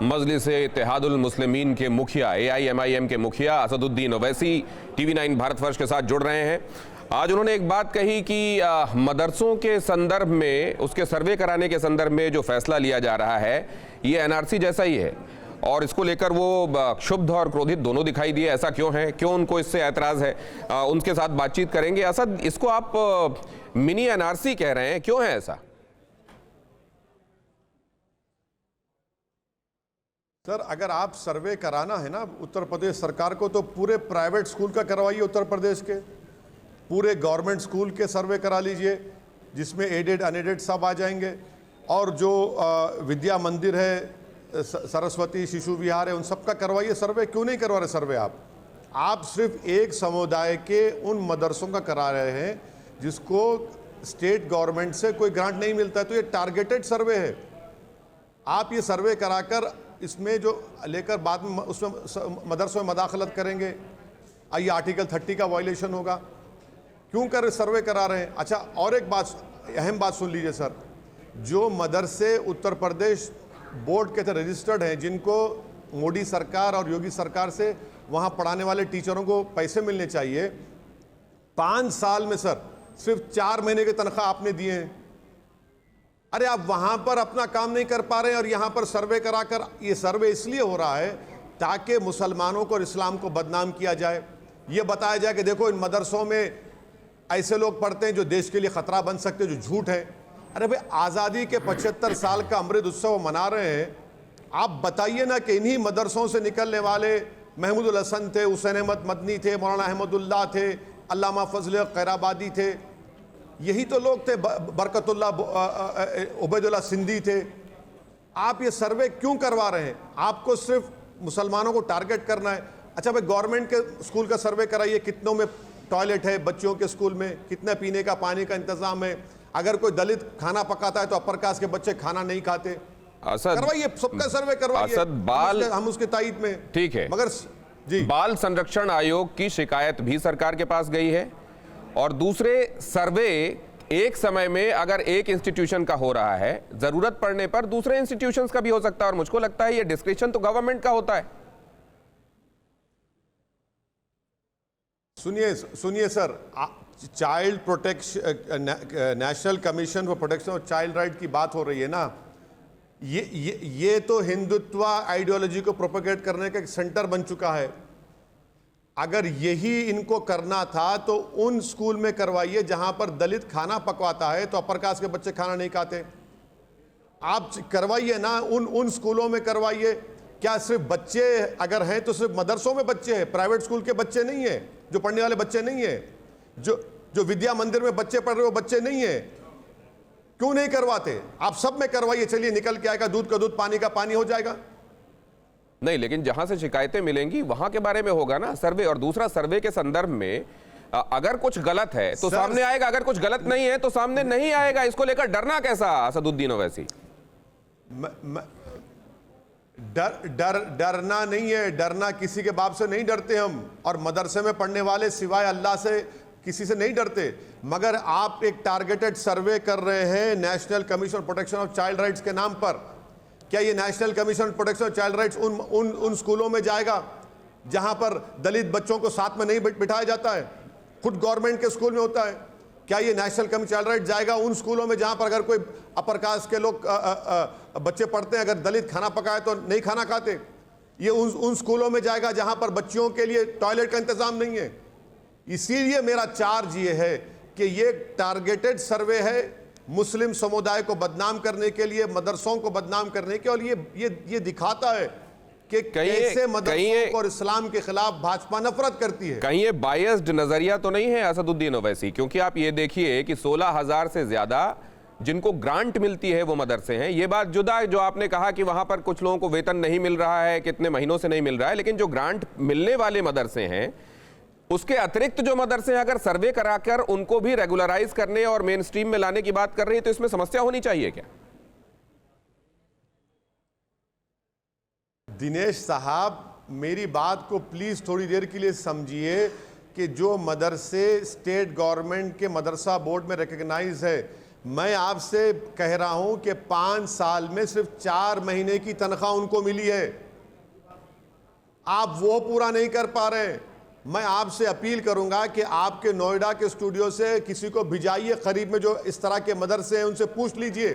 मजलिस-ए-इत्तेहादुल मुस्लिमीन के मुखिया AIMIM के मुखिया असदुद्दीन ओवैसी TV9 भारतवर्ष के साथ जुड़ रहे हैं। आज उन्होंने एक बात कही कि मदरसों के संदर्भ में, उसके सर्वे कराने के संदर्भ में जो फैसला लिया जा रहा है ये NRC जैसा ही है, और इसको लेकर वो क्षुब्ध और क्रोधित दोनों दिखाई दिए। ऐसा क्यों है, क्यों उनको इससे ऐतराज़ है, उनके साथ बातचीत करेंगे। असद, इसको आप मिनी NRC कह रहे हैं, क्यों है ऐसा? सर, अगर आप सर्वे कराना है ना उत्तर प्रदेश सरकार को, तो पूरे प्राइवेट स्कूल का करवाइए, उत्तर प्रदेश के पूरे गवर्नमेंट स्कूल के सर्वे करा लीजिए, जिसमें एडेड अनएडेड सब आ जाएंगे। और जो विद्या मंदिर है, सरस्वती शिशु विहार है, उन सब का करवाइए सर्वे। क्यों नहीं करवा रहे सर्वे आप सिर्फ एक समुदाय के उन मदरसों का करा रहे हैं जिसको स्टेट गवर्नमेंट से कोई ग्रांट नहीं मिलता है, तो ये टारगेटेड सर्वे है। आप ये सर्वे कराकर इसमें जो लेकर बाद में उसमें मदरसों में मदाखलत करेंगे, ये आर्टिकल 30 का वायलेशन होगा। क्यों कर सर्वे करा रहे हैं? अच्छा, और एक बात, अहम बात सुन लीजिए सर। जो मदरसे उत्तर प्रदेश बोर्ड के तहत रजिस्टर्ड हैं, जिनको मोदी सरकार और योगी सरकार से वहाँ पढ़ाने वाले टीचरों को पैसे मिलने चाहिए, 5 साल में सर सिर्फ 4 महीने की तनख्वाह आपने दिए हैं। अरे आप वहां पर अपना काम नहीं कर पा रहे हैं और यहां पर सर्वे कराकर, ये सर्वे इसलिए हो रहा है ताकि मुसलमानों को और इस्लाम को बदनाम किया जाए। ये बताया जाए कि देखो इन मदरसों में ऐसे लोग पढ़ते हैं जो देश के लिए खतरा बन सकते हैं, जो झूठ है। अरे भाई, आज़ादी के 75 साल का अमृत उत्सव मना रहे हैं। आप बताइए ना कि इन्हीं मदरसों से निकलने वाले महमूदुल हसन थे, हुसैन अहमद मदनी थे, मौलाना अहमदुल्लाह थे, अल्लामा फजल कैराबादी थे, यही तो लोग थे, बरकतुल्ला उबैदुल्ला सिंधी थे। आप ये सर्वे क्यों करवा रहे हैं? आपको सिर्फ मुसलमानों को टारगेट करना है। अच्छा भाई, गवर्नमेंट के स्कूल का सर्वे कराइए, कितनों में टॉयलेट है बच्चों के स्कूल में, कितने पीने का पानी का इंतजाम है। अगर कोई दलित खाना पकाता है तो अपर कास्ट के बच्चे खाना नहीं खाते। करवाइए, सबका सर्वे करवाइए, हम उसके तायद में। ठीक है, मगर जी, बाल संरक्षण आयोग की शिकायत भी सरकार के पास गई है, और दूसरे सर्वे एक समय में अगर एक इंस्टीट्यूशन का हो रहा है, जरूरत पड़ने पर दूसरे इंस्टीट्यूशंस का भी हो सकता है, और मुझको लगता है ये डिस्क्रिप्शन तो गवर्नमेंट का होता है। सुनिए sir, child protection, national commission for protection of child right की बात हो रही है ना, ये तो हिंदुत्व आइडियोलॉजी को प्रोपेगेट करने का एक सेंटर बन चुका है। अगर यही इनको करना था तो उन स्कूल में करवाइए जहां पर दलित खाना पकवाता है तो अपर कास्ट के बच्चे खाना नहीं खाते। आप करवाइए ना, उन स्कूलों में करवाइए। क्या सिर्फ बच्चे अगर हैं तो सिर्फ मदरसों में बच्चे हैं, प्राइवेट स्कूल के बच्चे नहीं है, जो पढ़ने वाले बच्चे नहीं है, जो विद्या मंदिर में बच्चे पढ़ रहे हो बच्चे नहीं है? क्यों नहीं करवाते? आप सब में करवाइए। चलिए, निकल के आएगा, दूध का दूध पानी का पानी हो जाएगा। नहीं, लेकिन जहां से शिकायतें मिलेंगी वहां के बारे में होगा ना सर्वे। और दूसरा, सर्वे के संदर्भ में अगर कुछ गलत है तो सामने आएगा, अगर कुछ गलत नहीं है तो सामने नहीं आएगा। इसको लेकर डरना कैसा असदुद्दीन ओवैसी? डरना नहीं है, डरना किसी के बाप से नहीं डरते हम, और मदरसे में पढ़ने वाले सिवाय अल्लाह से किसी से नहीं डरते। मगर आप एक टारगेटेड सर्वे कर रहे हैं national commission protection of child rights के नाम पर। क्या ये national commission protection of child rights उन स्कूलों में जाएगा जहां पर दलित बच्चों को साथ में नहीं बिठाया जाता है? खुद गवर्नमेंट के स्कूल में होता है। क्या ये नेशनल कमीशन चाइल्ड राइट्स जाएगा उन स्कूलों में जहां पर अगर कोई अपर कास्ट के लोग बच्चे पढ़ते हैं, अगर दलित खाना पकाए तो नहीं खाना खाते? ये उन स्कूलों में जाएगा जहां पर बच्चियों के लिए टॉयलेट का इंतजाम नहीं है। इसीलिए मेरा चार्ज ये है कि ये टारगेटेड सर्वे है, मुस्लिम समुदाय को बदनाम करने के लिए, मदरसों को बदनाम करने के, और ये दिखाता है कि कैसे मदरसों और इस्लाम के खिलाफ भाजपा नफरत करती है। कहीं ये बायस्ड नजरिया तो नहीं है असदुद्दीन ओवैसी? क्योंकि आप ये देखिए कि 16,000 से ज्यादा जिनको ग्रांट मिलती है वो मदरसे हैं। ये बात जुदा है जो आपने कहा कि वहां पर कुछ लोगों को वेतन नहीं मिल रहा है, कितने महीनों से नहीं मिल रहा है, लेकिन जो ग्रांट मिलने वाले मदरसे हैं, उसके अतिरिक्त जो मदरसे अगर सर्वे कराकर उनको भी रेगुलराइज करने और मेन स्ट्रीम में लाने की बात कर रही है, तो इसमें समस्या होनी चाहिए क्या? दिनेश साहब, मेरी बात को प्लीज थोड़ी देर के लिए समझिए कि जो मदरसे स्टेट गवर्नमेंट के मदरसा बोर्ड में रिकग्नाइज है, मैं आपसे कह रहा हूं कि 5 साल में सिर्फ 4 महीने की तनख्वाह उनको मिली है, आप वो पूरा नहीं कर पा रहे हैं। मैं आपसे अपील करूंगा कि आपके नोएडा के स्टूडियो से किसी को भिजाइए करीब में जो इस तरह के मदरसे हैं, उनसे पूछ लीजिए।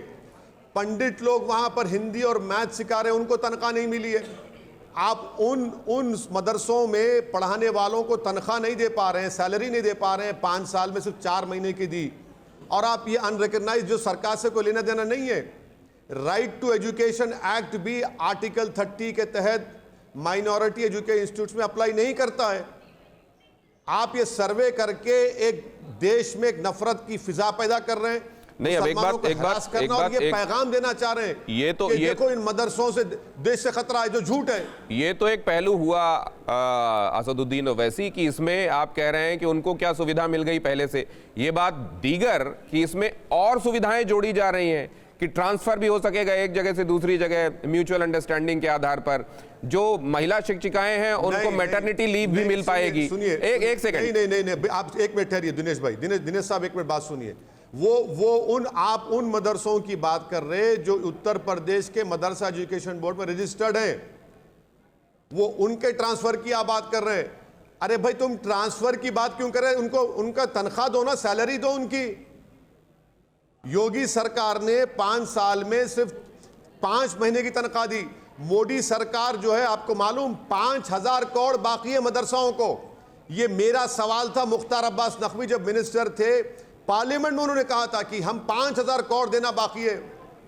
पंडित लोग वहां पर हिंदी और मैथ सिखा रहे हैं, उनको तनख्वाह नहीं मिली है। आप उन मदरसों में पढ़ाने वालों को तनख्वाह नहीं दे पा रहे हैं, सैलरी नहीं दे पा रहे हैं। 5 साल में सिर्फ 4 महीने की दी, और आप ये अनरिकग्नाइज, जो सरकार से कोई लेना देना नहीं है। राइट टू एजुकेशन एक्ट भी आर्टिकल 30 के तहत माइनॉरिटी एजुकेशन इंस्टीट्यूट में अप्लाई नहीं करता है। आप ये सर्वे करके एक देश में एक नफरत की फिजा पैदा कर रहे हैं। नहीं, अब एक पैगाम देना चाह रहे हैं ये देखो इन मदरसों से देश से खतरा है, जो झूठ है। ये तो एक पहलू हुआ असदुद्दीन ओवैसी कि इसमें आप कह रहे हैं कि उनको क्या सुविधा मिल गई पहले से। ये बात दीगर कि इसमें और सुविधाएं जोड़ी जा रही हैं कि ट्रांसफर भी हो सकेगा एक जगह से दूसरी जगह म्यूचुअल अंडरस्टैंडिंग के आधार पर। जो महिला शिक्षिकाएं हैं उनको मैटरनिटी लीव भी मिल पाएगी। सुनिए, एक सेकंड, नहीं, आप एक मिनट ठहरिए दिनेश भाई, दिनेश साहब एक मिनट बात सुनिए। आप उन मदरसों की बात कर रहे हैं जो उत्तर प्रदेश के मदरसा एजुकेशन बोर्ड में रजिस्टर्ड है, वो उनके ट्रांसफर की आप बात कर रहे हैं। अरे भाई, तुम ट्रांसफर की बात क्यों कर रहे हैं? उनको उनका तनख्वाह दो ना, सैलरी दो उनकी। योगी सरकार ने 5 साल में सिर्फ 5 महीने की तनख्वाह दी। मोदी सरकार जो है, आपको मालूम 5000 करोड़ बाकी है मदरसाओं को। ये मेरा सवाल था, मुख्तार अब्बास नकवी जब मिनिस्टर थे पार्लियामेंट में, उन्होंने कहा था कि हम 5000 करोड़ देना बाकी है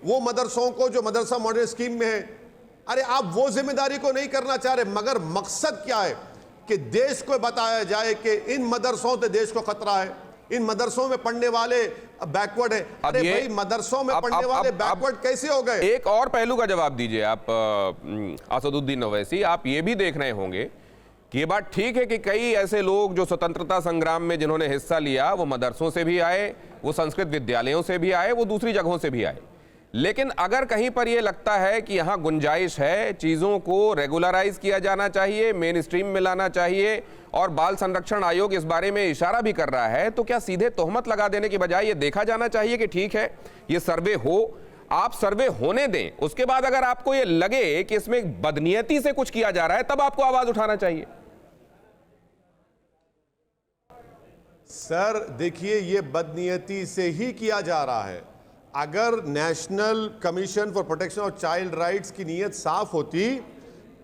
वो मदरसों को जो मदरसा मॉडल स्कीम में है। अरे आप वो जिम्मेदारी को नहीं करना चाह रहे, मगर मकसद क्या है कि देश को बताया जाए कि इन मदरसों से देश को खतरा है, इन मदरसों में पढ़ने वाले बैकवर्ड है। अरे भाई, मदरसों में पढ़ने वाले बैकवर्ड कैसे हो गए? एक और पहलू का जवाब दीजिए आप असदुद्दीन ओवैसी। आप ये भी देख रहे होंगे कि ये बात ठीक है कि कई ऐसे लोग जो स्वतंत्रता संग्राम में जिन्होंने हिस्सा लिया वो मदरसों से भी आए, वो संस्कृत विद्यालयों से भी आए, वो दूसरी जगहों से भी आए। लेकिन अगर कहीं पर ये लगता है कि यहाँ गुंजाइश है, चीज़ों को रेगुलराइज किया जाना चाहिए, मेन स्ट्रीम में लाना चाहिए, और बाल संरक्षण आयोग इस बारे में इशारा भी कर रहा है, तो क्या सीधे तोहमत लगा देने की बजाय ये देखा जाना चाहिए कि ठीक है ये सर्वे हो, आप सर्वे होने दें, उसके बाद अगर आपको ये लगे कि इसमें बदनीयती से कुछ किया जा रहा है तब आपको आवाज उठाना चाहिए। सर देखिए, ये बदनीयती से ही किया जा रहा है। अगर national commission for protection of child rights की नीयत साफ होती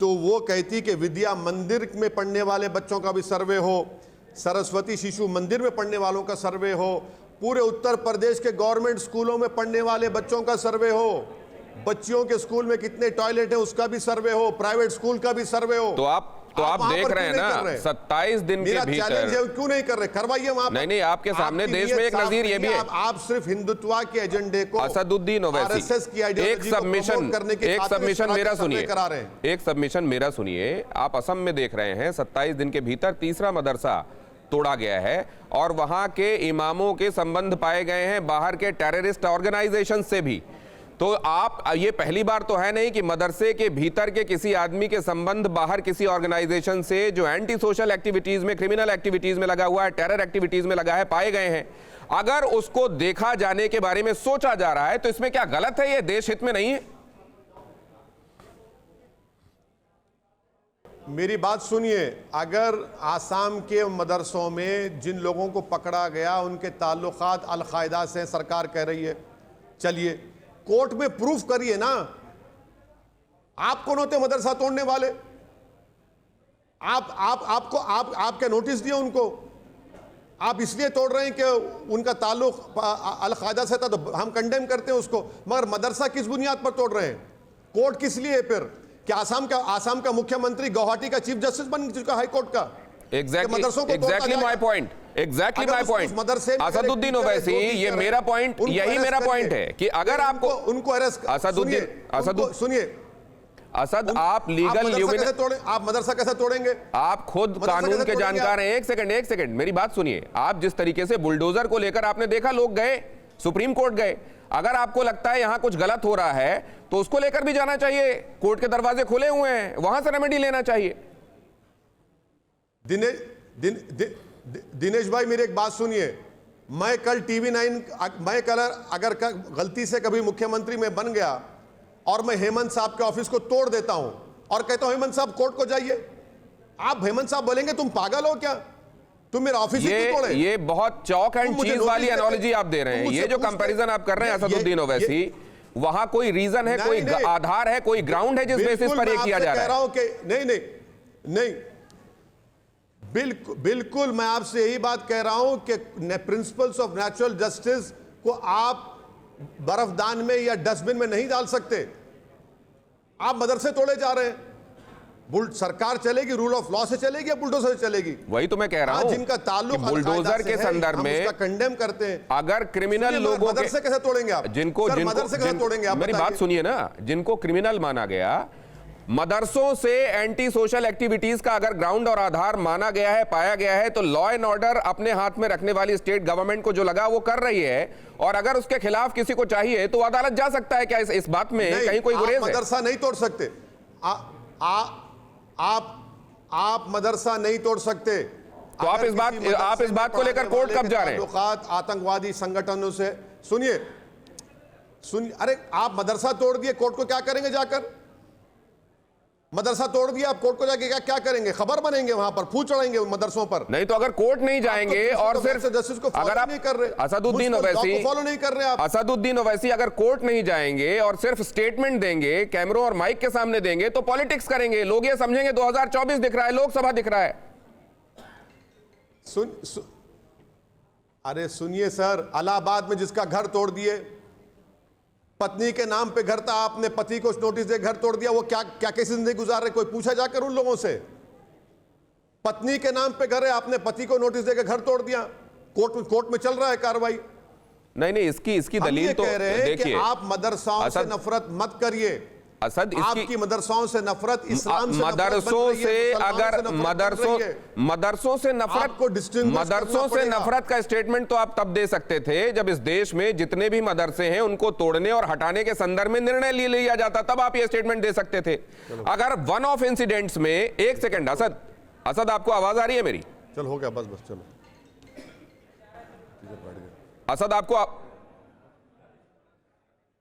तो वो कहती कि विद्या मंदिर में पढ़ने वाले बच्चों का भी सर्वे हो, सरस्वती शिशु मंदिर में पढ़ने वालों का सर्वे हो, पूरे उत्तर प्रदेश के गवर्नमेंट स्कूलों में पढ़ने वाले बच्चों का सर्वे हो, बच्चियों के स्कूल में कितने टॉयलेट है उसका भी सर्वे हो, प्राइवेट स्कूल का भी सर्वे हो। तो आप देख रहे हैं ना 27 दिन के भीतर क्यों नहीं कर रहे? करवाइए वहां पर। नहीं, आपके सामने देश में एक नजीर ये भी है। आप सिर्फ हिंदुत्व के एजेंडे को, असदुद्दीन ओवैसी, एक सबमिशन मेरा सुनिए। आप असम में देख रहे हैं 27 दिन के भीतर तीसरा मदरसा तोड़ा गया है और वहां के इमामों के संबंध पाए गए हैं बाहर के टेररिस्ट ऑर्गेनाइजेशन से भी। तो आप ये पहली बार तो है नहीं कि मदरसे के भीतर के किसी आदमी के संबंध बाहर किसी ऑर्गेनाइजेशन से जो एंटी सोशल एक्टिविटीज में, क्रिमिनल एक्टिविटीज में लगा हुआ है, टेरर एक्टिविटीज में लगा है, पाए गए हैं। अगर उसको देखा जाने के बारे में सोचा जा रहा है तो इसमें क्या गलत है? ये देश हित में नहीं है? मेरी बात सुनिए, अगर आसाम के मदरसों में जिन लोगों को पकड़ा गया उनके ताल्लुकात अल-कायदा से सरकार कह रही है, चलिए कोर्ट में प्रूफ करिए ना। आप कौन होते मदरसा तोड़ने वाले? आप क्या नोटिस दिए उनको? आप इसलिए तोड़ रहे हैं कि उनका ताल्लुक अल-कायदा से था तो हम कंडेम करते हैं उसको, मगर मदरसा किस बुनियाद पर तोड़ रहे हैं? कोर्ट किस लिए? फिर क्या आसाम का मुख्यमंत्री गुवाहाटी का चीफ जस्टिस बन चुका हाई कोर्ट का? Exactly my point. Asaduddin Owaisi, ये मेरा पॉइंट, यही मेरा पॉइंट है कि अगर आपको उनको अरेस्ट, सुनिए असद, आप लीगल आप मदरसा कैसे तोड़ेंगे? आप खुद कानून के जानकार हैं। एक सेकंड मेरी बात सुनिए। आप जिस तरीके से बुलडोजर को लेकर आपने देखा, लोग गए सुप्रीम कोर्ट गए। अगर आपको लगता है यहां कुछ गलत हो रहा है तो उसको लेकर भी जाना चाहिए। कोर्ट के दरवाजे खुले हुए हैं, वहां से रेमेडी लेना चाहिए। दिनेश भाई, मेरी एक बात सुनिए। मैं कल अगर गलती से कभी मुख्यमंत्री में बन गया और मैं हेमंत साहब के ऑफिस को तोड़ देता हूं और कहता हूं हेमंत साहब कोर्ट को जाइए, आप हेमंत साहब बोलेंगे तुम पागल हो क्या, तुम मेरा ऑफिस ही क्यों तोड़े? ये बहुत चौक एंड चीज वाली एनालॉजी आप दे रहे हैं। ये जो कंपैरिजन आप कर रहे हैं असदुद्दीन ओवैसी, वहां कोई रीजन है, कोई आधार है, कोई ग्राउंड है जिस बेसिस पर ये किया जा रहा है? कह रहा हूं कि नहीं, बिल्कुल मैं आपसे यही बात कह रहा हूं कि प्रिंसिपल्स ऑफ नेचुरल जस्टिस को आप बर्फदान में या डस्टबिन में नहीं डाल सकते। आप मदरसे तोड़े जा रहे हैं। सरकार चलेगी रूल ऑफ लॉ से चलेगी या बुलडोजर से चलेगी? वही तो मैं कह रहा हूं, जिनका ताल्लुक बुलडोजर के संदर्भ में कंडेम करते हैं। अगर क्रिमिनल लोगों के मदरसे कैसे तोड़ेंगे आप? जिनको मदरसे कैसे तोड़ेंगे आप? मेरी बात सुनिए ना, जिनको क्रिमिनल माना गया, मदरसों से एंटी सोशल एक्टिविटीज का अगर ग्राउंड और आधार माना गया है, पाया गया है, तो लॉ एंड ऑर्डर अपने हाथ में रखने वाली स्टेट गवर्नमेंट को जो लगा वो कर रही है, और अगर उसके खिलाफ किसी को चाहिए तो अदालत जा सकता है। क्या इस बात में कहीं कोई गुरेज है? मदरसा नहीं तोड़ सकते आप मदरसा नहीं तोड़ सकते। तो आप इस बात को लेकर कोर्ट कब जा रहे हैं? आतंकवादी संगठनों से सुनिए, अरे आप मदरसा तोड़ दिए, कोर्ट को क्या करेंगे जाकर? मदरसा तोड़ दिया, आप कोर्ट को जाके क्या करेंगे? खबर बनेंगे वहां पर, फूल चढ़ाएंगे मदरसों पर। नहीं तो अगर कोर्ट नहीं जाएंगे और सिर्फ जस्टिस को अगर आप नहीं कर रहे, असदुद्दीन ओवैसी फॉलो नहीं कर रहे, आप असदुद्दीन ओवैसी अगर कोर्ट नहीं जाएंगे और सिर्फ स्टेटमेंट देंगे, कैमरों और माइक के सामने देंगे, तो पॉलिटिक्स करेंगे। लोग ये समझेंगे 2024 दिख रहा है, लोकसभा दिख रहा है। अरे सुनिए सर, इलाहाबाद में जिसका घर तोड़ दिए, पत्नी के नाम पे घर था, आपने पति को नोटिस दे घर तोड़ दिया, वो क्या कैसी जिंदगी गुजार रहे? कोई पूछा जाकर उन लोगों से? पत्नी के नाम पे घर है, आपने पति को नोटिस देकर घर तोड़ दिया, कोर्ट में चल रहा है कार्रवाई। नहीं, इसकी दलील तो कह रहे हैं कि देखिए, आप मदरसाओं से नफरत मत करिए। असद आपकी मदरसाओं से नफरत इस्लाम से मदरसों से अगर मदरसों से नफरत का स्टेटमेंट तो आप तब दे सकते थे जब इस देश में जितने भी मदरसे हैं उनको तोड़ने और हटाने के संदर्भ में निर्णय लिया जाता, तब आप ये स्टेटमेंट दे सकते थे। अगर वन ऑफ इंसिडेंट्स में, एक सेकंड, असद आपको आवाज आ रही है मेरी? चल हो गया, बस चलो। असद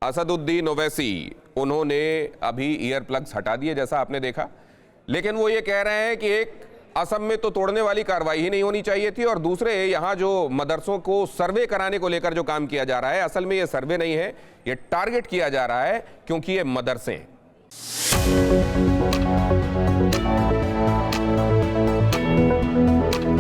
असदुद्दीन ओवैसी, उन्होंने अभी ईयर प्लग्स हटा दिए जैसा आपने देखा, लेकिन वो ये कह रहे हैं कि एक, असम में तो तोड़ने वाली कार्रवाई ही नहीं होनी चाहिए थी, और दूसरे यहां जो मदरसों को सर्वे कराने को लेकर जो काम किया जा रहा है, असल में ये सर्वे नहीं है, ये टारगेट किया जा रहा है क्योंकि ये मदरसे हैं।